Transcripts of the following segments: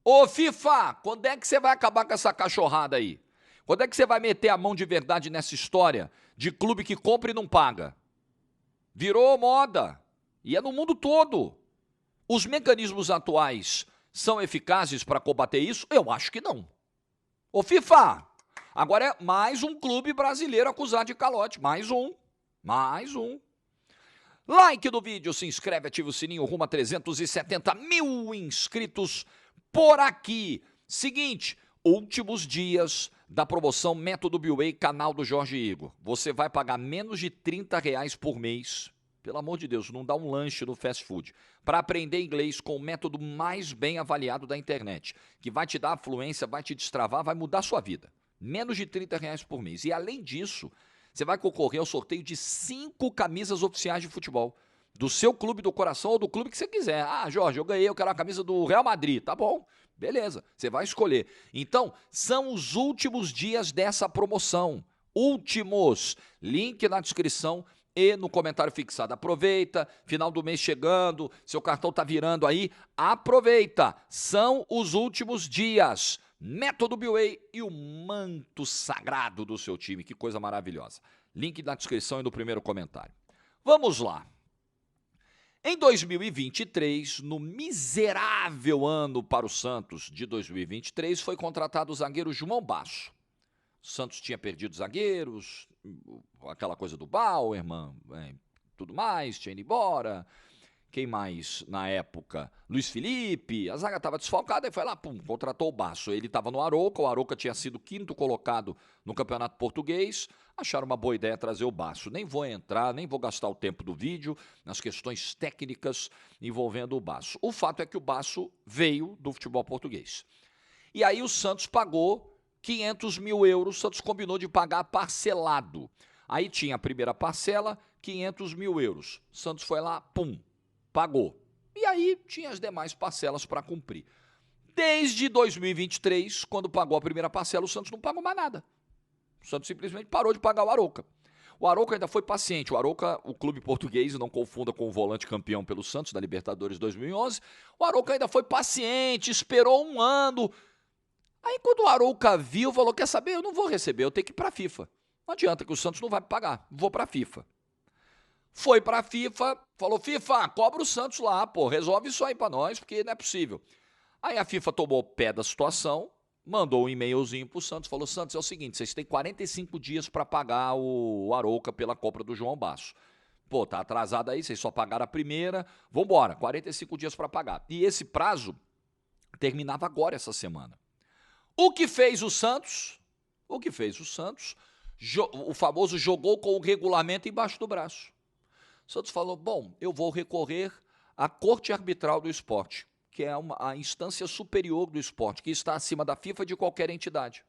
Ô FIFA, quando é que você vai acabar com essa cachorrada aí? Quando é que você vai meter a mão de verdade nessa história de clube que compra e não paga? Virou moda. E é no mundo todo. Os mecanismos atuais são eficazes para combater isso? Eu acho que não. Ô FIFA, agora é mais um clube brasileiro acusado de calote. Mais um. Mais um. Like no vídeo, se inscreve, ativa o sininho, rumo a 370 mil inscritos por aqui. Seguinte, últimos dias da promoção Método Biway, canal do Jorge Igor. Você vai pagar menos de R$ 30 por mês. Pelo amor de Deus, não dá um lanche no fast food. Para aprender inglês com o método mais bem avaliado da internet, que vai te dar fluência, vai te destravar, vai mudar a sua vida. Menos de R$ 30 por mês. E além disso, você vai concorrer ao sorteio de 5 camisas oficiais de futebol. Do seu clube do coração ou do clube que você quiser. Ah, Jorge, eu ganhei, eu quero a camisa do Real Madrid. Tá bom, beleza, você vai escolher. Então, são os últimos dias dessa promoção. Últimos. Link na descrição e no comentário fixado. Aproveita, final do mês chegando, seu cartão tá virando aí. Aproveita, são os últimos dias. Método Biway e o manto sagrado do seu time. Que coisa maravilhosa. Link na descrição e no primeiro comentário. Vamos lá. Em 2023, no miserável ano para o Santos de 2023, foi contratado o zagueiro João Basso. O Santos tinha perdido zagueiros, aquela coisa do Bauerman, tudo mais, tinha ido embora. Quem mais na época? Luiz Felipe, a zaga estava desfalcada e foi lá, pum, contratou o Basso. Ele estava no Arouca, o Arouca tinha sido 5º colocado no Campeonato Português, acharam uma boa ideia trazer o Basso. Nem vou entrar, nem vou gastar o tempo do vídeo nas questões técnicas envolvendo o Basso. O fato é que o Basso veio do futebol português. E aí o Santos pagou 500 mil euros, o Santos combinou de pagar parcelado. Aí tinha a primeira parcela, 500 mil euros. O Santos foi lá, pum, pagou. E aí tinha as demais parcelas para cumprir. Desde 2023, quando pagou a primeira parcela, o Santos não pagou mais nada. O Santos simplesmente parou de pagar o Arouca. O Arouca ainda foi paciente. O Arouca, o clube português, não confunda com o volante campeão pelo Santos da Libertadores 2011. O Arouca ainda foi paciente, esperou um ano. Aí quando o Arouca viu, falou, quer saber, eu não vou receber, eu tenho que ir para a FIFA. Não adianta que o Santos não vai me pagar, vou para a FIFA. Foi pra FIFA, falou, FIFA, cobra o Santos lá, pô, resolve isso aí pra nós, porque não é possível. Aí a FIFA tomou pé da situação, mandou um e-mailzinho pro Santos, falou, Santos, é o seguinte, vocês têm 45 dias pra pagar o Arouca pela compra do João Basso. Pô, tá atrasado aí, vocês só pagaram a primeira, vambora, 45 dias pra pagar. E esse prazo terminava agora, essa semana. O que fez o Santos? O que fez o Santos? O famoso jogou com o regulamento embaixo do braço. O Santos falou, bom, eu vou recorrer à Corte Arbitral do Esporte, que é a instância superior do esporte, que está acima da FIFA e de qualquer entidade.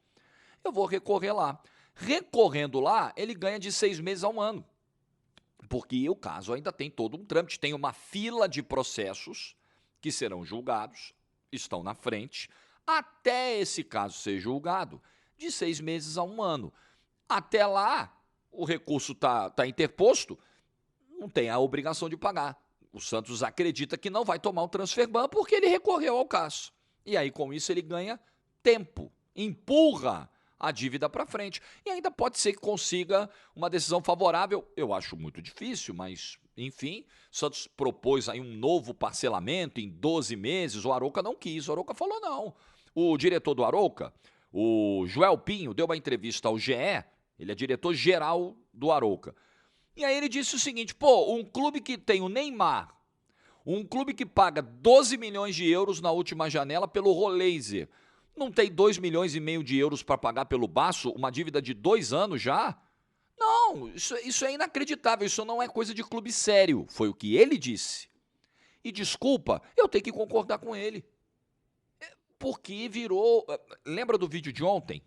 Eu vou recorrer lá. Recorrendo lá, ele ganha de 6 meses a 1 ano, porque o caso ainda tem todo um trâmite, tem uma fila de processos que serão julgados, estão na frente, até esse caso ser julgado, de 6 meses a 1 ano. Até lá, o recurso está interposto, não tem a obrigação de pagar. O Santos acredita que não vai tomar o transfer ban porque ele recorreu ao caso. E aí, com isso, ele ganha tempo, empurra a dívida para frente. E ainda pode ser que consiga uma decisão favorável. Eu acho muito difícil, mas, enfim, o Santos propôs aí um novo parcelamento em 12 meses. O Arouca não quis. O Arouca falou não. O diretor do Arouca, o Joel Pinho, deu uma entrevista ao GE. Ele é diretor-geral do Arouca. E aí ele disse o seguinte, pô, um clube que tem o Neymar, um clube que paga 12 milhões de euros na última janela pelo Roleiser, não tem 2 milhões e meio de euros para pagar pelo Basso, uma dívida de 2 anos já? Não, isso é inacreditável, isso não é coisa de clube sério, foi o que ele disse. E desculpa, eu tenho que concordar com ele. Porque virou... Lembra do vídeo de ontem?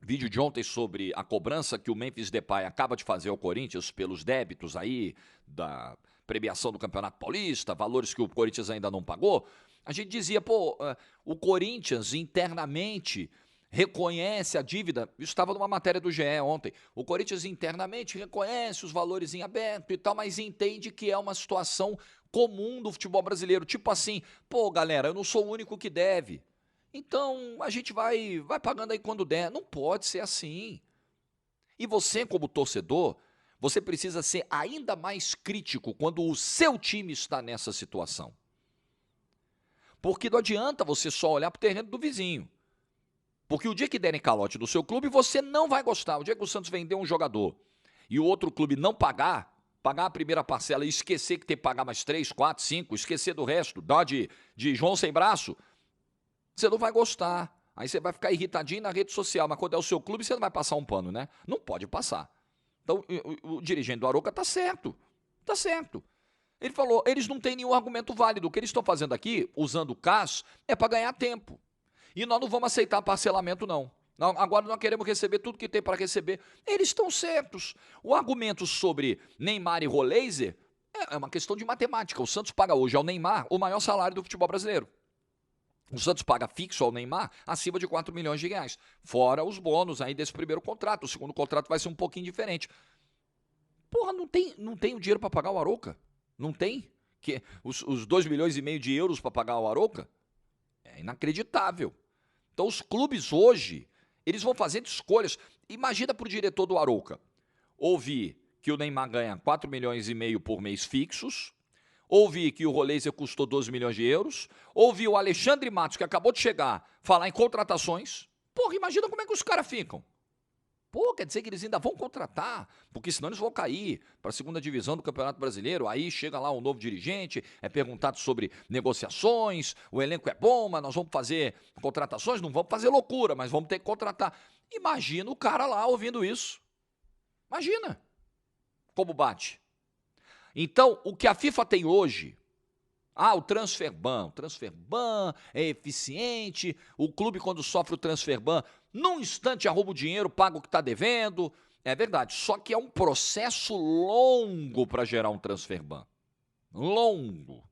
Vídeo de ontem sobre a cobrança que o Memphis Depay acaba de fazer ao Corinthians pelos débitos aí da premiação do Campeonato Paulista, valores que o Corinthians ainda não pagou. A gente dizia, pô, o Corinthians internamente reconhece a dívida, isso estava numa matéria do GE ontem, o Corinthians internamente reconhece os valores em aberto e tal, mas entende que é uma situação comum do futebol brasileiro. Tipo assim, pô, galera, eu não sou o único que deve. Então, a gente vai pagando aí quando der. Não pode ser assim. E você, como torcedor, você precisa ser ainda mais crítico quando o seu time está nessa situação. Porque não adianta você só olhar para o terreno do vizinho. Porque o dia que derem calote no seu clube, você não vai gostar. O dia que o Santos vender um jogador e o outro clube não pagar a primeira parcela e esquecer que tem que pagar mais 3, 4, 5, esquecer do resto, dar de João sem braço, você não vai gostar. Aí você vai ficar irritadinho na rede social, mas quando é o seu clube, você não vai passar um pano, né? Não pode passar. Então, o dirigente do Arouca tá certo. Tá certo. Ele falou, eles não têm nenhum argumento válido. O que eles estão fazendo aqui, usando o CAS, é para ganhar tempo. E nós não vamos aceitar parcelamento, não. Agora nós queremos receber tudo que tem para receber. Eles estão certos. O argumento sobre Neymar e Roleiser é uma questão de matemática. O Santos paga hoje ao Neymar o maior salário do futebol brasileiro. O Santos paga fixo ao Neymar acima de 4 milhões de reais. Fora os bônus aí desse primeiro contrato. O segundo contrato vai ser um pouquinho diferente. Porra, não tem o dinheiro para pagar o Arouca? Não tem? Os 2 milhões e meio de euros para pagar o Arouca? É inacreditável. Então os clubes hoje, eles vão fazendo escolhas. Imagina para o diretor do Arouca ouvir que o Neymar ganha 4 milhões e meio por mês fixos, ouvir que o Roleiser custou 12 milhões de euros, ouvir o Alexandre Matos, que acabou de chegar, falar em contratações. Porra, imagina como é que os caras ficam. Pô, quer dizer que eles ainda vão contratar, porque senão eles vão cair para a segunda divisão do Campeonato Brasileiro. Aí chega lá um novo dirigente, é perguntado sobre negociações, o elenco é bom, mas nós vamos fazer contratações, não vamos fazer loucura, mas vamos ter que contratar. Imagina o cara lá ouvindo isso. Imagina como bate. Então, o que a FIFA tem hoje, o transfer ban. O transfer ban é eficiente, o clube quando sofre o transfer ban, num instante arruma o dinheiro, paga o que está devendo. É verdade, só que é um processo longo para gerar um transfer ban. Longo.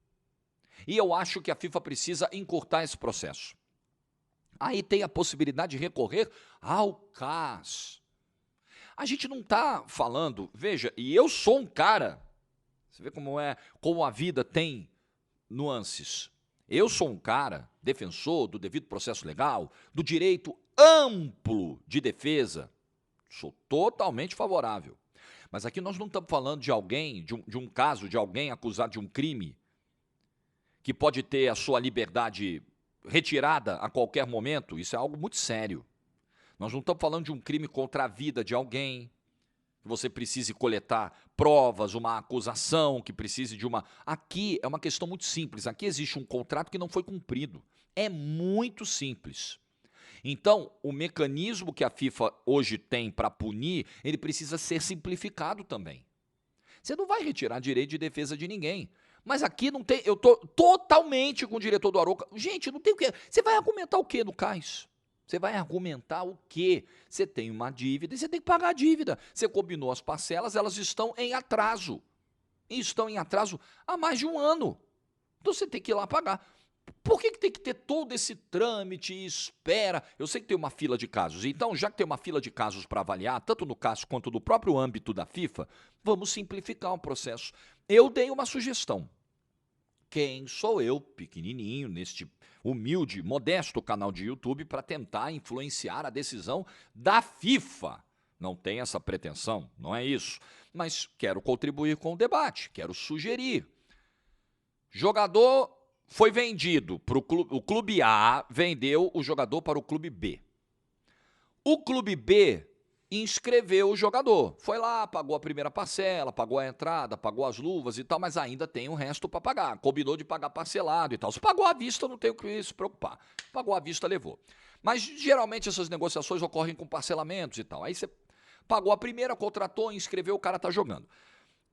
E eu acho que a FIFA precisa encurtar esse processo. Aí tem a possibilidade de recorrer ao CAS. A gente não está falando, veja, e eu sou um cara, você vê como a vida tem nuances. Eu sou um cara defensor do devido processo legal, do direito amplo de defesa. Sou totalmente favorável. Mas aqui nós não estamos falando de alguém, de um caso de alguém acusado de um crime que pode ter a sua liberdade retirada a qualquer momento. Isso é algo muito sério. Nós não estamos falando de um crime contra a vida de alguém, que você precise coletar provas, uma acusação, que precise de uma... Aqui é uma questão muito simples. Aqui existe um contrato que não foi cumprido. É muito simples. Então, o mecanismo que a FIFA hoje tem para punir, ele precisa ser simplificado também. Você não vai retirar direito de defesa de ninguém. Mas aqui não tem... Eu estou totalmente com o diretor do Arouca. Gente, não tem o quê? Você vai argumentar o quê no CAS? Você vai argumentar o quê? Você tem uma dívida e você tem que pagar a dívida. Você combinou as parcelas, elas estão em atraso. E estão em atraso há mais de um ano. Então você tem que ir lá pagar. Por que tem que ter todo esse trâmite e espera? Eu sei que tem uma fila de casos. Então, já que tem uma fila de casos para avaliar, tanto no caso quanto no próprio âmbito da FIFA, vamos simplificar o processo. Eu dei uma sugestão. Quem sou eu, pequenininho, neste humilde, modesto canal de YouTube, para tentar influenciar a decisão da FIFA? Não tem essa pretensão, não é isso. Mas quero contribuir com o debate, quero sugerir. Jogador foi vendido para o clube A, vendeu o jogador para o clube B. O clube B inscreveu o jogador. Foi lá, pagou a primeira parcela, pagou a entrada, pagou as luvas e tal, mas ainda tem o resto para pagar. Combinou de pagar parcelado e tal. Se pagou à vista, não tem o que se preocupar. Pagou à vista, levou. Mas geralmente essas negociações ocorrem com parcelamentos e tal. Aí você pagou a primeira, contratou, inscreveu, o cara tá jogando.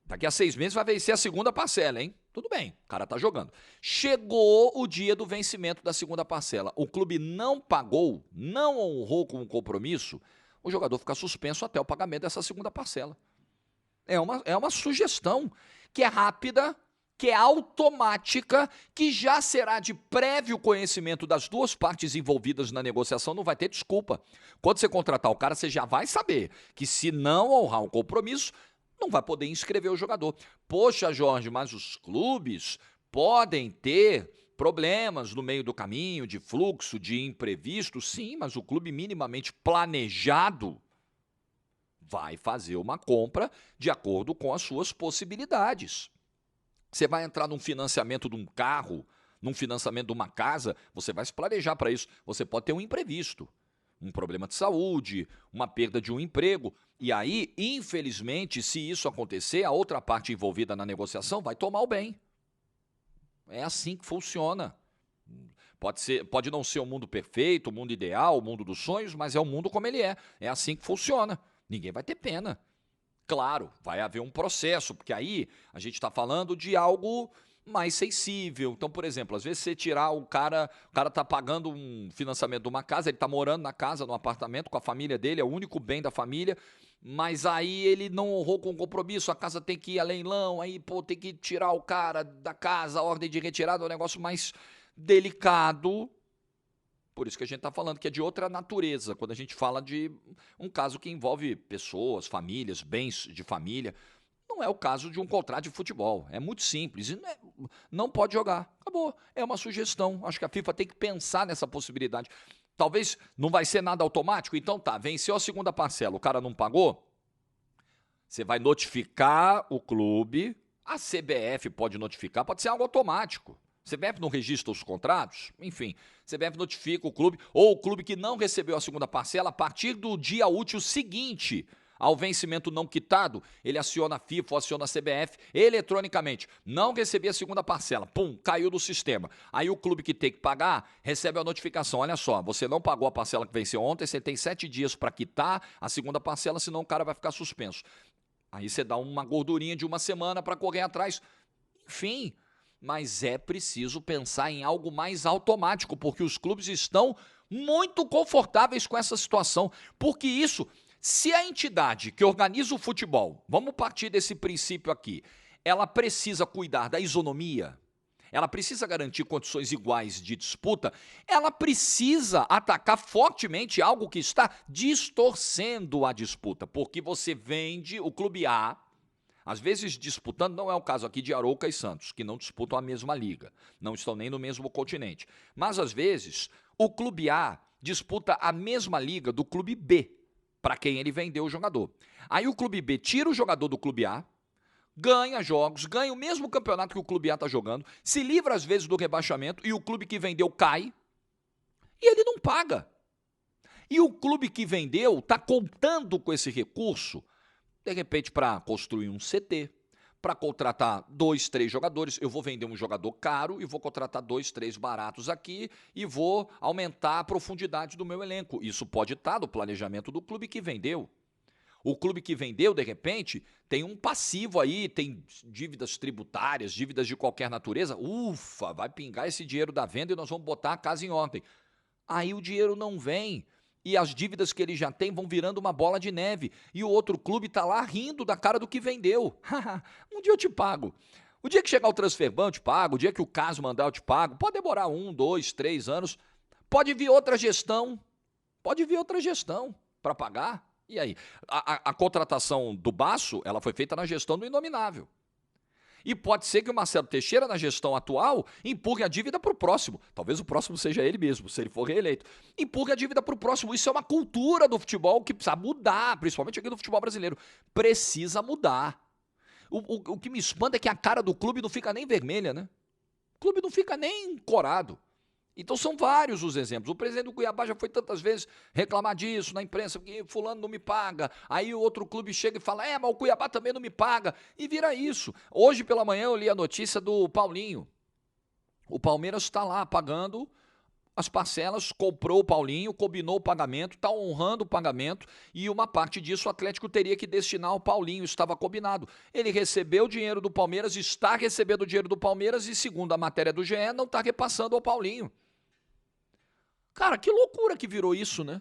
Daqui a 6 meses vai vencer a segunda parcela, hein? Tudo bem, o cara tá jogando. Chegou o dia do vencimento da segunda parcela. O clube não pagou, não honrou com o compromisso, o jogador fica suspenso até o pagamento dessa segunda parcela. É uma sugestão que é rápida, que é automática, que já será de prévio conhecimento das duas partes envolvidas na negociação, não vai ter desculpa. Quando você contratar o cara, você já vai saber que se não honrar um compromisso, não vai poder inscrever o jogador. Poxa, Jorge, mas os clubes podem ter problemas no meio do caminho, de fluxo, de imprevisto. Sim, mas o clube minimamente planejado vai fazer uma compra de acordo com as suas possibilidades. Você vai entrar num financiamento de um carro, num financiamento de uma casa, você vai se planejar para isso. Você pode ter um imprevisto, um problema de saúde, uma perda de um emprego. E aí, infelizmente, se isso acontecer, a outra parte envolvida na negociação vai tomar o bem. É assim que funciona. Pode não ser o mundo perfeito, o mundo ideal, o mundo dos sonhos, mas é o mundo como ele é. É assim que funciona. Ninguém vai ter pena. Claro, vai haver um processo, porque aí a gente está falando de algo mais sensível. Então, por exemplo, às vezes você tirar o cara está pagando um financiamento de uma casa, ele está morando na casa, no apartamento com a família dele, é o único bem da família, mas aí ele não honrou com o compromisso, a casa tem que ir a leilão, aí tem que tirar o cara da casa, a ordem de retirada é um negócio mais delicado. Por isso que a gente está falando que é de outra natureza, quando a gente fala de um caso que envolve pessoas, famílias, bens de família. Não é o caso de um contrato de futebol. É muito simples. E não pode jogar. Acabou. É uma sugestão. Acho que a FIFA tem que pensar nessa possibilidade. Talvez não vai ser nada automático. Então tá, venceu a segunda parcela, o cara não pagou. Você vai notificar o clube. A CBF pode notificar, pode ser algo automático. CBF não registra os contratos? Enfim, CBF notifica o clube, ou o clube que não recebeu a segunda parcela, a partir do dia útil seguinte ao vencimento não quitado, ele aciona a FIFA ou aciona a CBF eletronicamente. Não recebi a segunda parcela, pum, caiu do sistema. Aí o clube que tem que pagar recebe a notificação. Olha só, você não pagou a parcela que venceu ontem, você tem 7 dias para quitar a segunda parcela, senão o cara vai ficar suspenso. Aí você dá uma gordurinha de uma semana para correr atrás. Enfim, mas é preciso pensar em algo mais automático, porque os clubes estão muito confortáveis com essa situação. Porque isso, se a entidade que organiza o futebol, vamos partir desse princípio aqui, ela precisa cuidar da isonomia, ela precisa garantir condições iguais de disputa, ela precisa atacar fortemente algo que está distorcendo a disputa, porque você vende o clube A, às vezes disputando, não é o caso aqui de Arouca e Santos, que não disputam a mesma liga, não estão nem no mesmo continente. Mas às vezes o clube A disputa a mesma liga do clube B, para quem ele vendeu o jogador. Aí o clube B tira o jogador do clube A, ganha jogos, ganha o mesmo campeonato que o clube A está jogando, se livra às vezes do rebaixamento e o clube que vendeu cai e ele não paga. E o clube que vendeu está contando com esse recurso, de repente, para construir um CT, para contratar 2, 3 jogadores. Eu vou vender um jogador caro e vou contratar 2, 3 baratos aqui e vou aumentar a profundidade do meu elenco. Isso pode estar no planejamento do clube que vendeu. O clube que vendeu, de repente, tem um passivo aí, tem dívidas tributárias, dívidas de qualquer natureza. Ufa, vai pingar esse dinheiro da venda e nós vamos botar a casa em ordem. Aí o dinheiro não vem. E as dívidas que ele já tem vão virando uma bola de neve. E o outro clube está lá rindo da cara do que vendeu. Um dia eu te pago. O dia que chegar o transferban eu te pago. O dia que o caso mandar eu te pago. Pode demorar 1, 2, 3 anos. Pode vir outra gestão. Pode vir outra gestão para pagar. E aí? A contratação do Basso, ela foi feita na gestão do Inominável. E pode ser que o Marcelo Teixeira, na gestão atual, empurre a dívida para o próximo. Talvez o próximo seja ele mesmo, se ele for reeleito. Empurre a dívida para o próximo. Isso é uma cultura do futebol que precisa mudar, principalmente aqui no futebol brasileiro. Precisa mudar. O que me espanta é que a cara do clube não fica nem vermelha, né? O clube não fica nem corado. Então são vários os exemplos. O presidente do Cuiabá já foi tantas vezes reclamar disso na imprensa, porque fulano não me paga. Aí o outro clube chega e fala, mas o Cuiabá também não me paga. E vira isso. Hoje pela manhã eu li a notícia do Paulinho. O Palmeiras está lá pagando as parcelas, comprou o Paulinho, combinou o pagamento, está honrando o pagamento e uma parte disso o Atlético teria que destinar ao Paulinho, estava combinado. Ele recebeu o dinheiro do Palmeiras, está recebendo o dinheiro do Palmeiras e, segundo a matéria do GE, não está repassando ao Paulinho. Cara, que loucura que virou isso, né?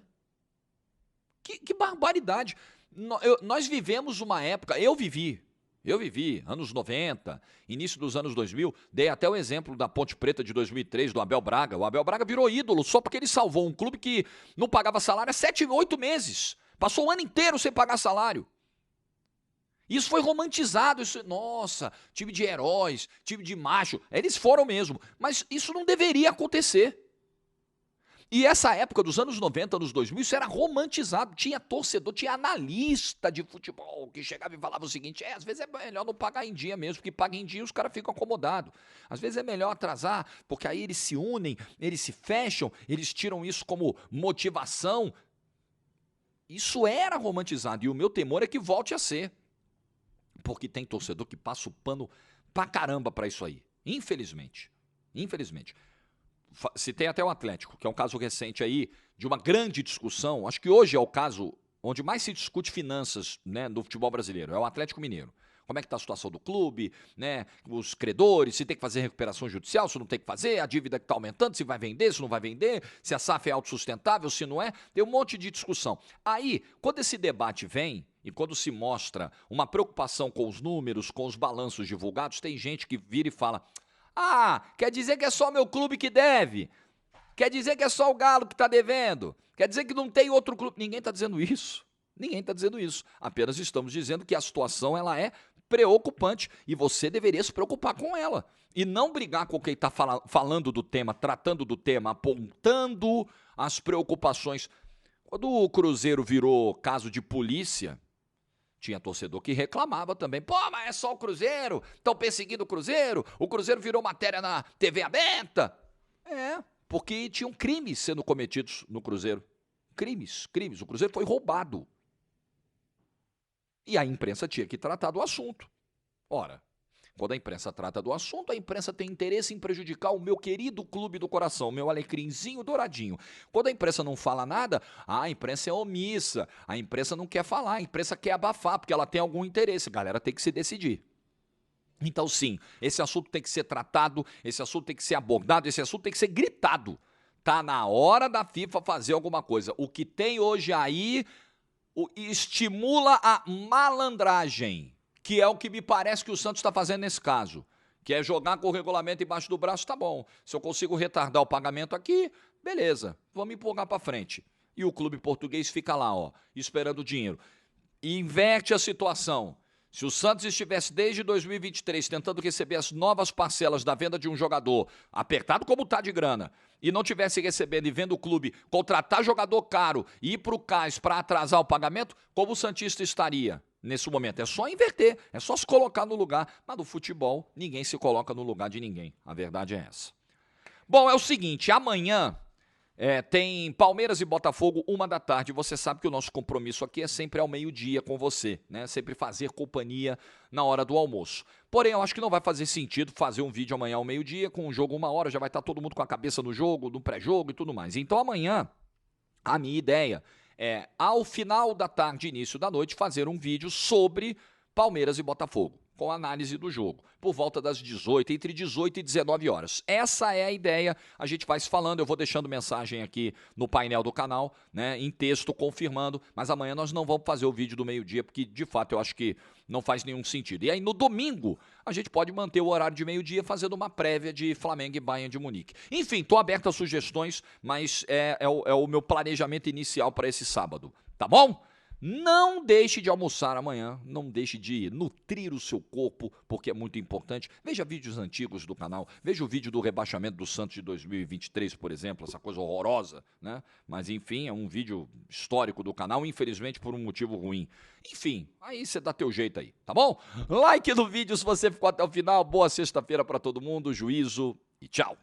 Que barbaridade. Nós vivemos uma época, eu vivi, anos 90, início dos anos 2000, dei até o exemplo da Ponte Preta de 2003, do Abel Braga. O Abel Braga virou ídolo só porque ele salvou um clube que não pagava salário há 7, 8 meses. Passou o ano inteiro sem pagar salário. Isso foi romantizado, isso, nossa, time de heróis, time de macho. Eles foram mesmo, mas isso não deveria acontecer. E essa época dos anos 90, anos 2000, isso era romantizado. Tinha torcedor, tinha analista de futebol que chegava e falava o seguinte, às vezes é melhor não pagar em dia mesmo, porque paga em dia os caras ficam acomodados. Às vezes é melhor atrasar, porque aí eles se unem, eles se fecham, eles tiram isso como motivação. Isso era romantizado e o meu temor é que volte a ser. Porque tem torcedor que passa o pano pra caramba pra isso aí. Infelizmente. Infelizmente. Citei até o Atlético, que é um caso recente aí de uma grande discussão. Acho que hoje é o caso onde mais se discute finanças, né, no futebol brasileiro. É o Atlético Mineiro. Como é que está a situação do clube, né? Os credores, se tem que fazer recuperação judicial, se não tem que fazer, a dívida que está aumentando, se vai vender, se não vai vender, se a SAF é autossustentável, se não é. Tem um monte de discussão. Aí, quando esse debate vem e quando se mostra uma preocupação com os números, com os balanços divulgados, tem gente que vira e fala: ah, quer dizer que é só meu clube que deve? Quer dizer que é só o Galo que está devendo? Quer dizer que não tem outro clube? Ninguém está dizendo isso. Ninguém está dizendo isso. Apenas estamos dizendo que a situação ela é preocupante e você deveria se preocupar com ela. E não brigar com quem está falando do tema, tratando do tema, apontando as preocupações. Quando o Cruzeiro virou caso de polícia, tinha torcedor que reclamava também. Pô, mas é só o Cruzeiro, estão perseguindo o Cruzeiro virou matéria na TV aberta. É, porque tinham crimes sendo cometidos no Cruzeiro. Crimes. O Cruzeiro foi roubado. E a imprensa tinha que tratar do assunto. Ora, quando a imprensa trata do assunto, a imprensa tem interesse em prejudicar o meu querido clube do coração, meu alecrinzinho douradinho. Quando a imprensa não fala nada, a imprensa é omissa, a imprensa não quer falar, a imprensa quer abafar, porque ela tem algum interesse. Galera, tem que se decidir. Então, sim, esse assunto tem que ser tratado, esse assunto tem que ser abordado, esse assunto tem que ser gritado. Tá na hora da FIFA fazer alguma coisa. O que tem hoje aí estimula a malandragem, que é o que me parece que o Santos está fazendo nesse caso, que é jogar com o regulamento embaixo do braço, tá bom. Se eu consigo retardar o pagamento aqui, beleza, vamos empurrar para frente. E o clube português fica lá, ó, esperando o dinheiro. E inverte a situação. Se o Santos estivesse desde 2023 tentando receber as novas parcelas da venda de um jogador, apertado como está de grana, e não tivesse recebendo e vendo o clube contratar jogador caro e ir para o cais para atrasar o pagamento, como o Santista estaria nesse momento? É só inverter, é só se colocar no lugar. Mas no futebol, ninguém se coloca no lugar de ninguém. A verdade é essa. Bom, é o seguinte, amanhã tem Palmeiras e Botafogo, 13h. Você sabe que o nosso compromisso aqui é sempre ao meio-dia com você, né? Sempre fazer companhia na hora do almoço. Porém, eu acho que não vai fazer sentido fazer um vídeo amanhã ao meio-dia, com o jogo 1h, já vai estar todo mundo com a cabeça no jogo, no pré-jogo e tudo mais. Então amanhã, a minha ideia é, ao final da tarde, início da noite, fazer um vídeo sobre Palmeiras e Botafogo, com análise do jogo, por volta das 18, entre 18 e 19 horas. Essa é a ideia, a gente vai se falando, eu vou deixando mensagem aqui no painel do canal, né, em texto, confirmando, mas amanhã nós não vamos fazer o vídeo do meio-dia, porque de fato eu acho que não faz nenhum sentido. E aí no domingo, a gente pode manter o horário de meio-dia fazendo uma prévia de Flamengo e Bayern de Munique. Enfim, estou aberto a sugestões, mas é o meu planejamento inicial para esse sábado, tá bom? Não deixe de almoçar amanhã, não deixe de nutrir o seu corpo, porque é muito importante. Veja vídeos antigos do canal, veja o vídeo do rebaixamento do Santos de 2023, por exemplo, essa coisa horrorosa, né? Mas enfim, é um vídeo histórico do canal, infelizmente por um motivo ruim. Enfim, aí você dá teu jeito aí, tá bom? Like no vídeo se você ficou até o final, boa sexta-feira para todo mundo, juízo e tchau!